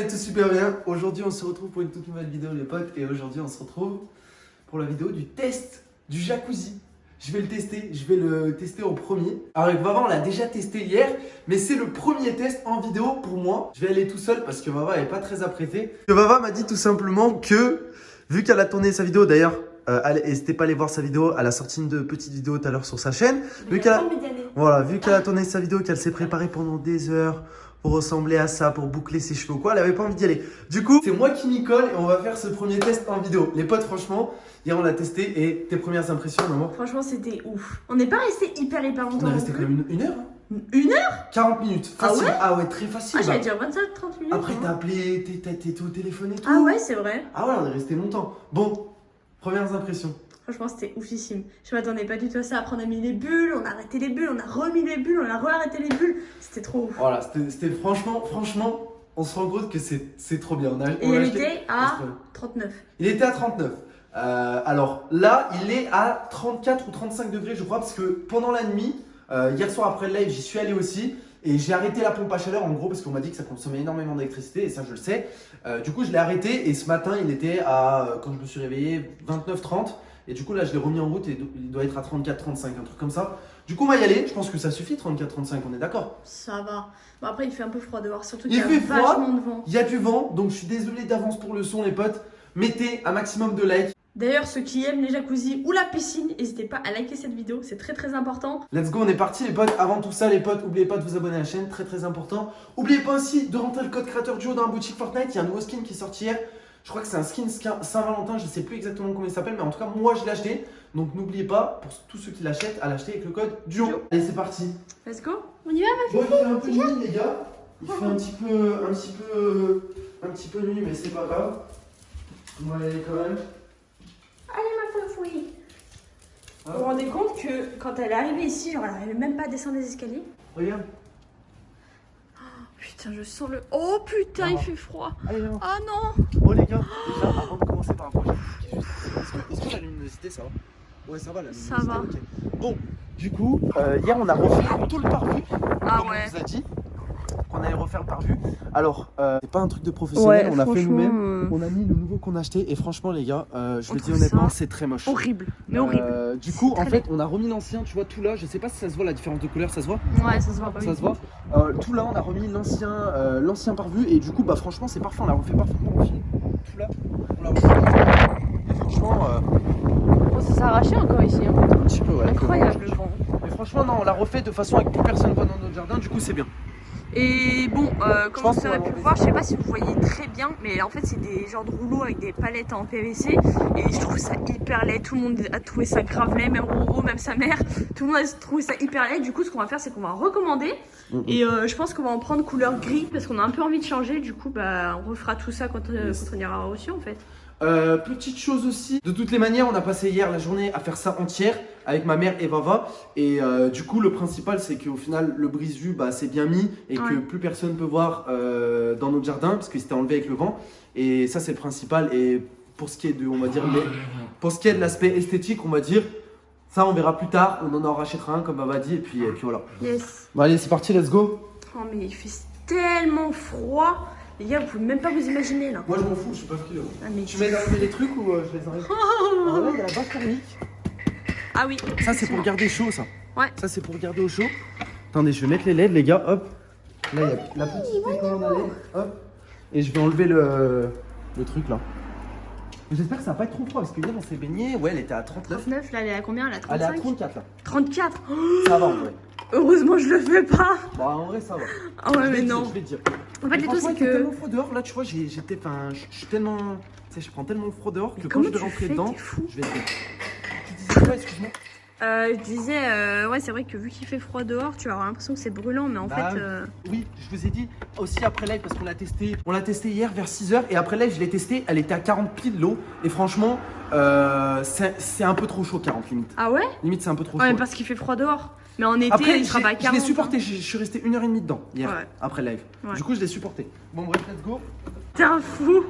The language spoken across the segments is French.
allez tous super bien. Aujourd'hui on se retrouve pour une toute nouvelle vidéo les potes. Et aujourd'hui on se retrouve pour la vidéo du test du jacuzzi. Je vais le tester en premier. Alors avec Vava on l'a déjà testé hier, mais c'est le premier test en vidéo pour moi. Je vais aller tout seul parce que Vava n'est pas très apprêtée. Vava m'a dit tout simplement que, vu qu'elle a tourné sa vidéo d'ailleurs, n'hésitez pas à aller voir sa vidéo, elle a sorti une petite vidéo tout à l'heure sur sa chaîne. Vu qu'elle a tourné sa vidéo, qu'elle s'est préparée pendant des heures pour ressembler à ça, pour boucler ses cheveux ou quoi, elle avait pas envie d'y aller. Du coup, c'est moi qui m'y colle et on va faire ce premier test en vidéo. Les potes, franchement, hier on l'a testé et tes premières impressions, maman? Franchement, c'était ouf. On n'est pas resté hyper longtemps. On est resté quand même une heure. Une heure 40 minutes, facile. Ah ouais, très facile. Ah, j'allais dire 25-30 minutes. Après, t'as appelé, t'étais au téléphone et tout. Ah ouais, c'est vrai. Ah ouais, on est resté longtemps. Bon, premières impressions. Franchement, c'était oufissime. Je m'attendais pas du tout à ça. Après, on a mis les bulles, on a arrêté les bulles, on a remis les bulles, on a re-arrêté les bulles. C'était trop ouf. Voilà, c'était franchement, on se rend compte que c'est trop bien. Et il était à 39. Il était à 39. Alors là, il est à 34 ou 35 degrés, je crois, parce que pendant la nuit, hier soir après le live, j'y suis allé aussi. Et j'ai arrêté la pompe à chaleur en gros parce qu'on m'a dit que ça consommait énormément d'électricité et ça je le sais. Du coup je l'ai arrêté et ce matin il était à, quand je me suis réveillé, 29-30. Et du coup là je l'ai remis en route et il doit être à 34-35, un truc comme ça. Du coup on va y aller, je pense que ça suffit 34-35, on est d'accord? Ça va. Bon après il fait un peu froid dehors, surtout Il qu'il y a fait froid, vachement de vent. Il y a du vent, donc je suis désolé d'avance pour le son les potes. Mettez un maximum de likes. D'ailleurs, ceux qui aiment les jacuzzis ou la piscine, n'hésitez pas à liker cette vidéo, c'est très important. Let's go, on est parti les potes. Avant tout ça les potes, n'oubliez pas de vous abonner à la chaîne, très important. N'oubliez pas aussi de rentrer le code créateur duo dans la boutique Fortnite, il y a un nouveau skin qui est sorti hier. Je crois que c'est un skin Saint-Valentin, je ne sais plus exactement comment il s'appelle, mais en tout cas moi je l'ai acheté. Donc n'oubliez pas, pour tous ceux qui l'achètent, à l'acheter avec le code duo. Allez c'est parti. Let's go, on y va ma Bon, fille. il fait un peu nuit les gars. Il fait un petit peu nuit, mais c'est pas grave. On va y aller quand même. Allez ma fouille. Vous vous rendez compte que quand elle est arrivée ici, genre elle n'arrivait même pas à descendre les escaliers? Regarde. Putain, je sens le... Oh putain, il fait froid. Allez, viens. Ah non. Bon les gars, déjà avant de commencer par un projet, est-ce que la luminosité ça va? Ouais ça va la luminosité. Ça va. Okay. Bon, du coup, hier on a refait tout le pare-vue, Ah comme ouais. on vous a dit, qu'on allait refaire le pare-vue. Alors, c'est pas un truc de professionnel, on l'a fait nous-mêmes, on a mis le nouveau qu'on a acheté et franchement les gars, je le dis honnêtement, c'est très moche. Horrible, mais horrible. Du coup, en fait, on a remis l'ancien, tu vois tout là, je sais pas si ça se voit la différence de couleur, ça se voit? Ouais, ça se voit pas. Ça se voit. Tout là, on a remis l'ancien pare-vue et du coup, bah franchement, c'est parfait. On l'a refait parfaitement au fil. Tout là, on l'a refait. Et franchement, Oh, ça s'est arraché encore ici. Hein. un petit peu, ouais. Incroyable le vent. Mais franchement, non, on l'a refait de façon à que plus personne va dans notre jardin. Du coup, c'est bien. Et bon, comme pense vous qu'on aurez va pu voir voir, je sais pas si vous voyez très bien, mais en fait c'est des genres de rouleaux avec des palettes en PVC et je trouve ça hyper laid, tout le monde a trouvé ça grave laid, même Roro, même sa mère, tout le monde a trouvé ça hyper laid. Du coup ce qu'on va faire c'est qu'on va recommander et je pense qu'on va en prendre couleur gris parce qu'on a un peu envie de changer, du coup bah on refera tout ça quand on ira reçu en fait. Petite chose aussi, de toutes les manières, on a passé hier la journée à faire ça entière avec ma mère et Vava. Et du coup, le principal, c'est qu'au final, le brise-vue, bah, c'est bien mis et que plus personne peut voir dans notre jardin parce qu'il s'était enlevé avec le vent. Et ça, c'est le principal. Et pour ce qui est de, on va dire, pour ce qui est de l'aspect esthétique, on va dire, ça, on verra plus tard. On en rachètera un, comme Vava dit, et puis voilà. Yes. Bon, allez, c'est parti, let's go. Oh mais il fait tellement froid. Les gars, vous pouvez même pas vous imaginer là. Moi, je m'en fous, je suis pas friand. Ah, mais... Tu m'aides à enlever les trucs ou je les enlève? Alors là, il y a la base thermique. Ah oui. Ça, c'est pour garder chaud, ça. Ouais. Ça, c'est pour garder au chaud. Attendez, je vais mettre les LED, les gars. Hop. Là, il y a la petite télécommande à LED. Hop. Et je vais enlever le truc là. J'espère que ça va pas être trop froid parce que hier, on s'est baigné. Ouais, elle était à 39. 39, là elle est à combien? Elle est à 35. Elle est à 34 là. 34. Ça va en vrai. Heureusement je le fais pas. Bah, en vrai, ça va. Ah ouais, mais non. Je vais te dire. En fait, les trucs, c'est il fait que. tellement froid dehors. Là, tu vois, je suis tellement. Tu sais, je prends tellement froid dehors que quand Comment je vais tu rentrer fais? dedans, T'es fou. je vais te dire. Tu disais quoi, excuse-moi? Je disais, ouais, c'est vrai que vu qu'il fait froid dehors, tu vas avoir l'impression que c'est brûlant, mais en Bah, fait. Oui, je vous ai dit aussi après live parce qu'on l'a testé. On l'a testé hier vers 6h et après live, je l'ai testé. Elle était à 40 piles l'eau. Et franchement, c'est un peu trop chaud, 40 limite. Ah ouais? Limite, c'est un peu trop Ouais, chaud. mais parce qu'il fait froid dehors. Mais en été, Après, il sera pas à je 40. l'ai supporté. Je suis resté 1h30 dedans hier, Ouais. après live. Ouais. Du coup, je l'ai supporté. Bon, bref, let's go. T'es un fou.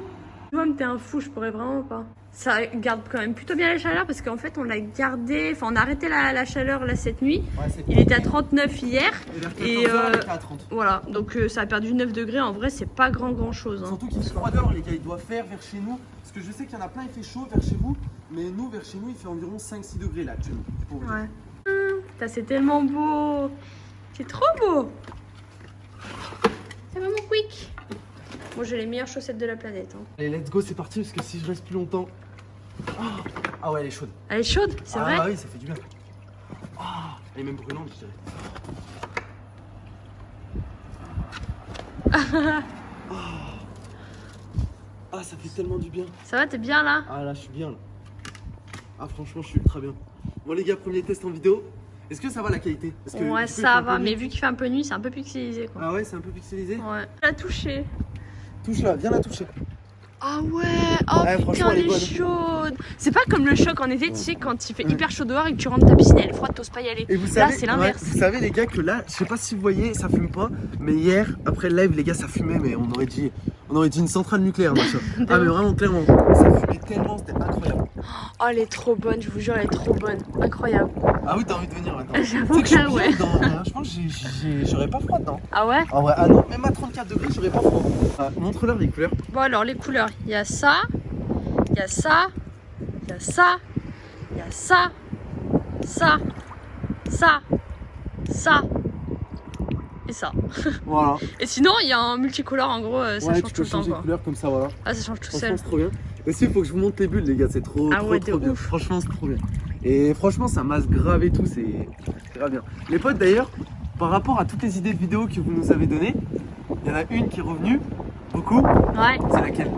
Moi, t'es un fou, je pourrais vraiment pas. Ça garde quand même plutôt bien la chaleur parce qu'en fait, on l'a gardé, enfin, on a arrêté la chaleur là cette nuit. Ouais, Il était à 39 hier. Et vers 14 heures, il était à 30. Voilà, donc ça a perdu 9 degrés. En vrai, c'est pas grand chose. Hein. Surtout qu'il fait froid dehors, les gars, il doit faire vers chez nous. Parce que je sais qu'il y en a plein, il fait chaud vers chez vous. Mais nous, vers chez nous, il fait environ 5-6 degrés là actuellement. Ouais. Putain, c'est tellement beau. C'est trop beau. C'est vraiment quick. Moi, j'ai les meilleures chaussettes de la planète. Hein. Allez, let's go, c'est parti. Parce que si je reste plus longtemps. Ah ouais, elle est chaude. Elle est chaude, c'est vrai. Ah oui, ça fait du bien. Ah, elle est même brûlante, je dirais. Ah, ça fait tellement du bien. Ça va, t'es bien là? Ah là, je suis bien là. Ah, franchement, je suis ultra bien. Bon, les gars, premier test en vidéo. Est-ce que ça va la qualité? Parce que, ouais, du coup, ça va, mais vu qu'il fait un peu nuit, c'est un peu pixelisé quoi. Ah ouais, c'est un peu pixelisé. Ouais. La toucher. Touche-la, viens la toucher. Ah ouais, oh Ouais, franchement, putain, elle est elle est bonne. chaude. C'est pas comme le choc en été, tu sais, quand il fait hyper chaud dehors et que tu rentres ta piscine, elle est froide, t'oses pas y aller. Et vous Là, savez, c'est l'inverse. vous savez, les gars, que là, je sais pas si vous voyez, ça fume pas, mais hier, après le live, les gars, ça fumait, mais on aurait dit une centrale nucléaire, machin. Ah, mais vraiment, clairement, ça fumait tellement, c'était incroyable. Oh, elle est trop bonne, je vous jure, elle est trop bonne. Incroyable. Ah oui, t'as envie de venir maintenant. J'avoue que là, ouais. Je pense que j'aurais pas froid dedans. Ah ouais? Ah ouais, ah non, même à 34 degrés, j'aurais pas froid. Ah, montre-leur les couleurs. Bon, alors, les couleurs, il y a ça, il y a ça, il y a ça, il y a ça, ça, ça et ça. Voilà. Et sinon, il y a un multicolore, en gros, ça Ouais, change tu tout peux le temps changer de quoi. couleur comme ça, voilà. Ah, ça change tout Franchement, seul. c'est trop bien. Aussi, il faut que je vous montre les bulles, les gars, c'est trop, Ah ouais, trop de bien. ouf. Franchement, c'est trop bien. Et franchement, ça masse grave et tout, c'est grave bien. Les potes, d'ailleurs, par rapport à toutes les idées de vidéos que vous nous avez données, il y en a une qui est revenue, beaucoup. Ouais, C'est laquelle?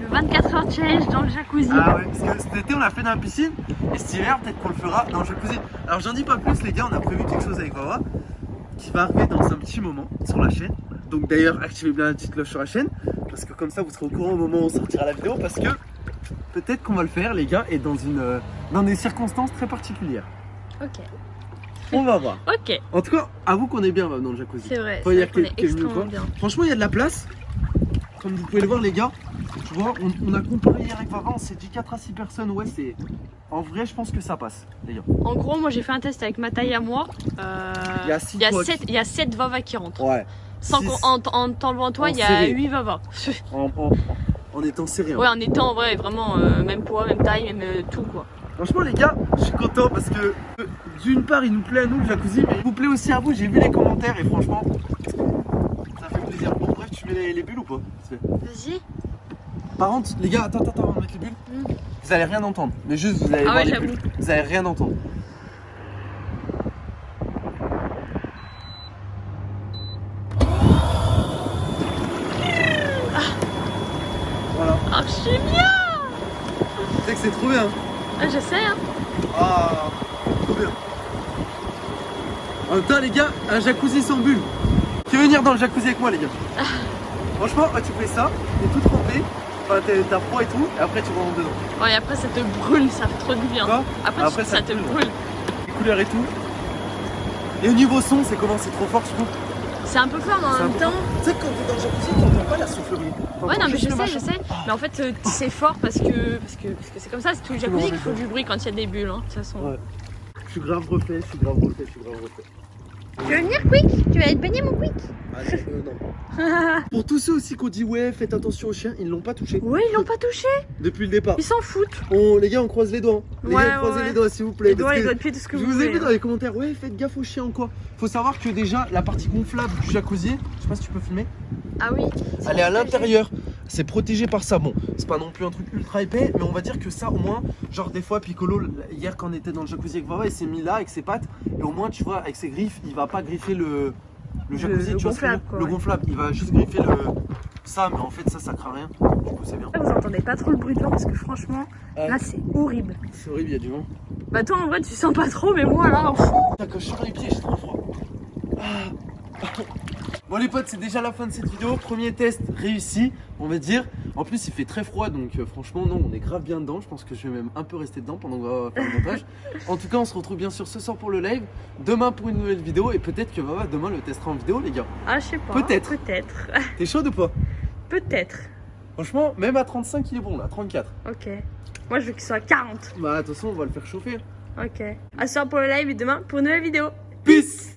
le 24 heures challenge dans le jacuzzi. Ah ouais, parce que cet été, on l'a fait dans la piscine, et cet hiver, peut-être qu'on le fera dans le jacuzzi. Alors, j'en dis pas plus, les gars, on a prévu quelque chose avec Wawa qui va arriver dans un petit moment sur la chaîne. Donc, d'ailleurs, activez bien la petite cloche sur la chaîne, parce que comme ça, vous serez au courant au moment où on sortira la vidéo, parce que peut-être qu'on va le faire, les gars, et dans des circonstances très particulières. Ok. On va voir. Ok, En tout cas, avoue qu'on est bien dans le jacuzzi. c'est vrai. Faut C'est dire vrai qu'on est qu'il est mieux, extrêmement quoi. bien. Franchement, il y a de la place. Comme vous pouvez le voir, les gars, tu vois, on a comparé hier avec Vava, on s'est dit 4 à 6 personnes. Ouais, c'est. En vrai, je pense que ça passe, les gars. En gros, moi j'ai fait un test avec ma taille à moi. Il y a 6 potes. Il y a 7 Vava qui rentrent. Ouais. Sans Six. qu'en en t'enlevant toi, En il y a serré. 8 Vava. En étant sérieux. Ouais, en étant en vrai, vraiment, même poids, même taille, même tout quoi. Franchement, les gars, je suis content parce que d'une part, il nous plaît à nous le jacuzzi, mais il vous plaît aussi à vous. J'ai vu les commentaires et franchement, ça fait plaisir. Bon, bref, tu mets les bulles ou pas? Vas-y. Par contre, les gars, attends, on va mettre les bulles. Vous allez rien entendre, mais juste vous allez Ah voir ouais, les j'avoue. bulles. Vous allez rien entendre. Voilà. Ah, je suis bien. Tu sais que c'est trop bien. Ah, je sais, hein. Ah, trop bien. En même temps, les gars, un jacuzzi sans bulles. Qui veut venir dans le jacuzzi avec moi, les gars? Franchement, tu fais ça, t'es tout trempé, enfin, t'as froid et tout, et après tu rentres dedans. Ouais, et après ça te brûle, ça fait trop du bien. Quoi? Après, ça te brûle. Les couleurs et tout. Et au niveau son, c'est comment? C'est trop fort, je trouve. C'est un peu fort, mais en même temps. Tu sais, quand t'es dans le jacuzzi, t'entends pas la soufflerie. Ouais, non, mais je sais. Mais en fait, c'est fort parce que c'est comme ça, c'est tout le jacuzzi qu'il faut du bruit quand il y a des bulles, hein, de toute façon. Ouais. Je suis grave refait. Tu veux venir, Quick? Tu vas être baigné, mon Quick? Ah non. Pour tous ceux aussi qui ont dit ouais, faites attention aux chiens, ils l'ont pas touché. Ouais, ils l'ont pas touché. Depuis le départ. Ils s'en foutent. Les gars, on croise les doigts. Hein. Les gars, croisez les doigts, s'il vous plaît. Les doigts, parce les que doigts de pied, tout ce que je vous vous ai voulez. vu dans les commentaires, ouais, faites gaffe aux chiens ou quoi. Faut savoir que déjà, la partie gonflable du jacuzzi, je sais pas si tu peux filmer, Ah oui. elle est à l'intérieur. C'est protégé par ça. Bon, c'est pas non plus un truc ultra épais, mais on va dire que ça, au moins, genre des fois, Piccolo, hier quand on était dans le jacuzzi avec Vava, il s'est mis là avec ses pattes, et au moins, tu vois, avec ses griffes, il va pas griffer le jacuzzi, le tu vois ce que je veux gonflable, dire, quoi, le ouais. gonflable, il va juste griffer ça, mais en fait, ça craint rien. Du coup, c'est bien. Vous entendez pas trop le bruit de vent parce que franchement, là c'est horrible. C'est horrible, il y a du vent. Bah toi en vrai tu sens pas trop, mais moi là, Quand je suis sur les pieds, j'ai trop froid. Bon les potes, c'est déjà la fin de cette vidéo. Premier test réussi, on va dire. En plus, il fait très froid, donc franchement, non, on est grave bien dedans. Je pense que je vais même un peu rester dedans pendant qu'on va faire le montage. En tout cas, on se retrouve bien sûr ce soir pour le live, demain pour une nouvelle vidéo, et peut-être que Vava demain le testera en vidéo, les gars. ah je sais pas. Peut-être. Peut-être. T'es chaud ou pas? Peut-être. Franchement, même à 35, il est bon là, 34. Ok. Moi, je veux qu'il soit à 40. Bah, de toute façon, on va le faire chauffer. Ok. À ce soir pour le live et demain pour une nouvelle vidéo. Peace!